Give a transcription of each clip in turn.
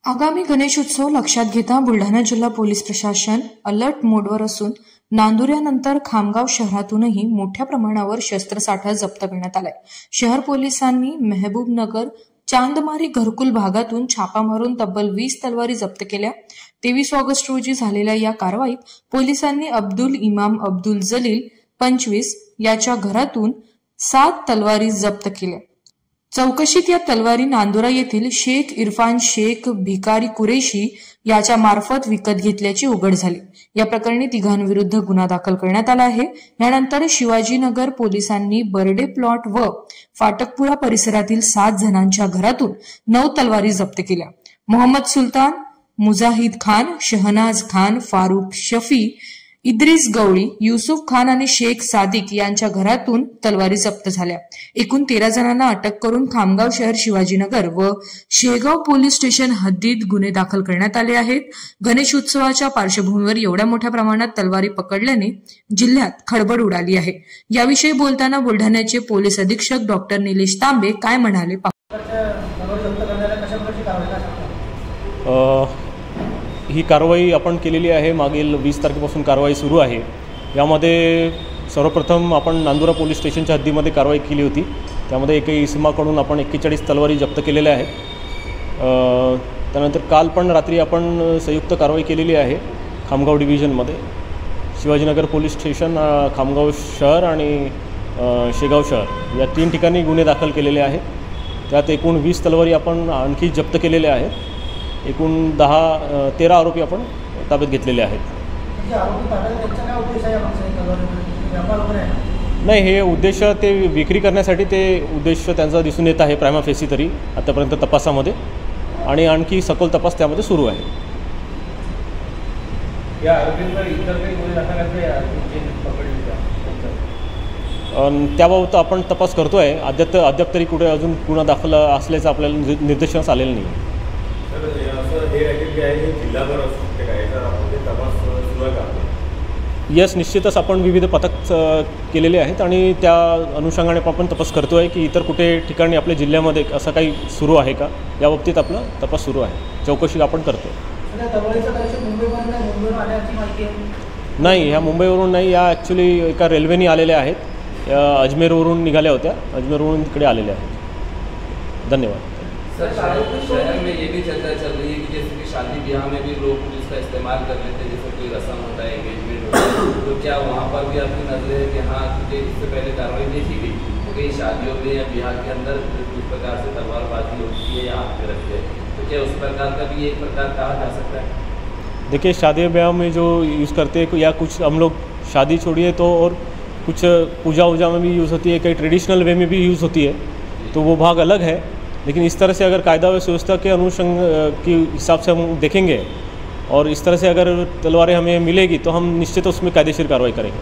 आगामी गणेशोत्सव लक्षात घेता बुलढाणा जिल्हा पोलीस प्रशासन अलर्ट मोडवर असून नांदुऱ्यानंतर खामगाव शहरातूनही मोठ्या प्रमाणावर शस्त्रसाठा जप्त करण्यात आलाय। शहर पोलिसांनी मेहबूबनगर चांदमारी घरकुल भागातून छापा मारून तब्बल 20 तलवारी जप्त केल्या। 23 ऑगस्ट रोजी झालेल्या या कारवाईत पोलिसांनी अब्दुल इमाम अब्दुल जलील 25 याच्या घरातून 7 तलवारी जप्त केल्या। चौकशीत या तलवारी नांदुरा येथील शेख इरफान शेख भिकारी कुरेशी याच्या मार्फत विकत घेतल्याची उघड झाली। या प्रकरणी तिघांविरुद्ध गुन्हा दाखल करण्यात आला आहे। यानंतर शिवाजीनगर पोलिसांनी बर्डे प्लॉट व फाटकपुरा परिसरातील 7 जणांच्या घरातून 9 तलवारी जप्त केल्या। मोहम्मद सुलतान, मुजाहिद खान, शहनाज खान, फारूक शफी, इद्रिस गवळी, युसुफ खान आणि शेख सादिक यांच्या घरातून तलवारी जप्त झाल्या। एकूण 13 जणांना अटक करून खामगाव शहर, शिवाजीनगर व शेगाव पोलीस स्टेशन हद्दीत गुन्हे दाखल करण्यात आले आहेत। गणेशोत्सवाच्या पार्श्वभूमीवर एवढ्या मोठ्या प्रमाणात तलवारी पकडल्याने जिल्ह्यात खळबळ उडाली आहे। याविषयी बोलताना बुलढाण्याचे पोलीस अधीक्षक डॉक्टर निलेश तांबे काय म्हणाले? ही कारवाई आपण केलेली आहे। मागील 20 तारखेपासून कारवाई सुरू आहे। यामध्ये सर्वप्रथम आपण नांदुरा पोलीस स्टेशनच्या हद्दीमध्ये कारवाई केली होती। त्यामध्ये एका इसमाकडून आपण 41 तलवारी जप्त केलेल्या आहेत। त्यानंतर काल पण रात्री आपण संयुक्त कारवाई केलेली आहे खामगाव डिव्हिजनमध्ये। शिवाजीनगर पोलीस स्टेशन, खामगाव शहर आणि शेगाव शहर या 3 ठिकाणी गुन्हे दाखल केलेले आहेत। त्यात एकूण 20 तलवारी आपण आणखी जप्त केलेल्या आहेत। एकूण 13 आरोपी आपण ताब्यात घेतलेले आहेत। नाही, हे उद्देश ते विक्री करण्यासाठी ते उद्देश त्यांचा दिसून येत आहे प्रायमा फेसी तरी आतापर्यंत तपासामध्ये, आणि आणखी सखोल तपास त्यामध्ये सुरू आहे। या आरोपींवर इतर काही गुन्हे दाखल त्याबाबत आपण तपास करतोय। अद्याप तरी कुठे अजून गुन्हा दाखल असल्याचं आपल्याला निदर्शनास आलेलं नाही। यस, निश्चितच आपण विविध पथक केलेले आहेत आणि त्या अनुषंगाने आपण तपास करतोय की इतर कुठे ठिकाणी आपल्या जिल्ह्यामध्ये असं काही सुरू आहे का, या बाबतीत आपला तपास सुरू आहे। चौकशी आपण करतोय। नाही, ह्या मुंबईवरून नाही, या ॲक्च्युली एका रेल्वेने आलेल्या आहेत। या अजमेरवरून निघाल्या होत्या, अजमेरवरून तिकडे आलेल्या आहेत। धन्यवाद। सर, शहर में ये भी चर्चा चल रही है कि जैसे कि शादी ब्याह में भी लोग पुलिस का इस्तेमाल कर लेते हैं, जैसे कोई रस्म होता है, एंगेजमेंट होता है, तो क्या वहाँ पर भी आपकी नजर है कि हाँ, क्योंकि इससे पहले कार्रवाई देखी गई तो कई शादियों में या ब्याह के अंदर किस प्रकार से तलवारबाजी होती है या हाथ पे रखते हैं, तो क्या उस प्रकार का भी एक प्रकार कहा जा सकता है? देखिए, शादी ब्याह में जो यूज़ करते हैं या कुछ हम लोग शादी छोड़िए तो और कुछ पूजा वूजा में भी यूज़ होती है, कई ट्रेडिशनल वे में भी यूज़ होती है, तो वो भाग अलग है। लेकिन इस तरह से अगर कायदा व व्यवस्था के अनुषंग के हिसाब से हम देखेंगे और इस तरह से अगर तलवारें हमें मिलेगी तो हम निश्चित उसमें कायदेशीर कार्रवाई करेंगे।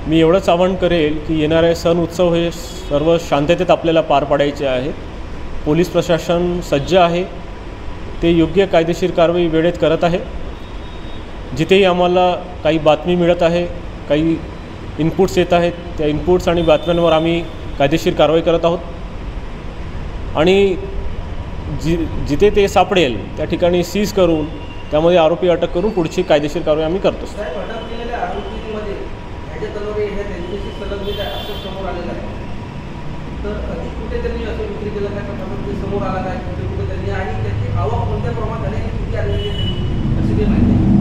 मी एवढंच आवाहन करेल की येणारे सण उत्सव हे सर्व शांततेत आपल्याला पार पाडायचे आहेत। पोलीस प्रशासन सज्ज आहे, ते योग्य कायदेशीर कारवाई वेळेत करत आहे। जिथेही आम्हाला काही बातमी मिळत आहे, काही इनपुट्स येत आहेत, त्या इनपुट्स आणि बातम्यांवर आम्ही कायदेशीर कारवाई करत आहोत आणि जिथे ते सापडेल त्या ठिकाणी सीज करून त्यामध्ये आरोपी अटक करून पुढची कायदेशीर कारवाई आम्ही करतो।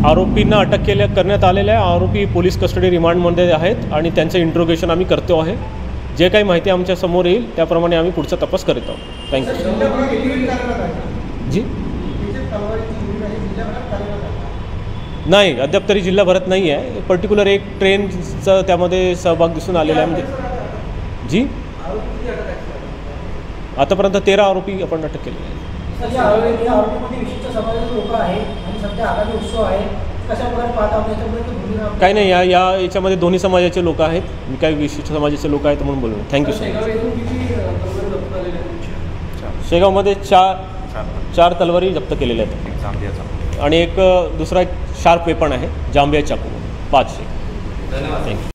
आरोपींना अटक करण्यात आलेल्या आहे। आरोपी पोलीस कस्टडी रिमांडमध्ये आहेत आणि त्यांचं इंट्रोगेशन आम्ही करतो आहे। जे काही माहिती आमच्या समोर येईल त्याप्रमाणे आम्ही पुढचा तपास करीत आहोत। थँक्यू जी। नाही, अद्याप तरी जिल्हाभरात नाही आहे। पर्टिक्युलर एक ट्रेनचा त्यामध्ये सहभाग दिसून आलेला आहे। म्हणजे जी, आतापर्यंत 13 आरोपी आपण अटक केले आहेत। काही नाही, याच्यामध्ये दोन्ही समाजाचे लोक आहेत। मी काही विशिष्ट समाजाचे लोक आहेत म्हणून बोललो। Thank you so much. शेगावमध्ये 4 तलवारी जप्त केलेल्या आहेत आणि एक दुसरा एक शार्प वेपन आहे, जांबिया चाकू। 5 से। धन्यवाद। Thank you.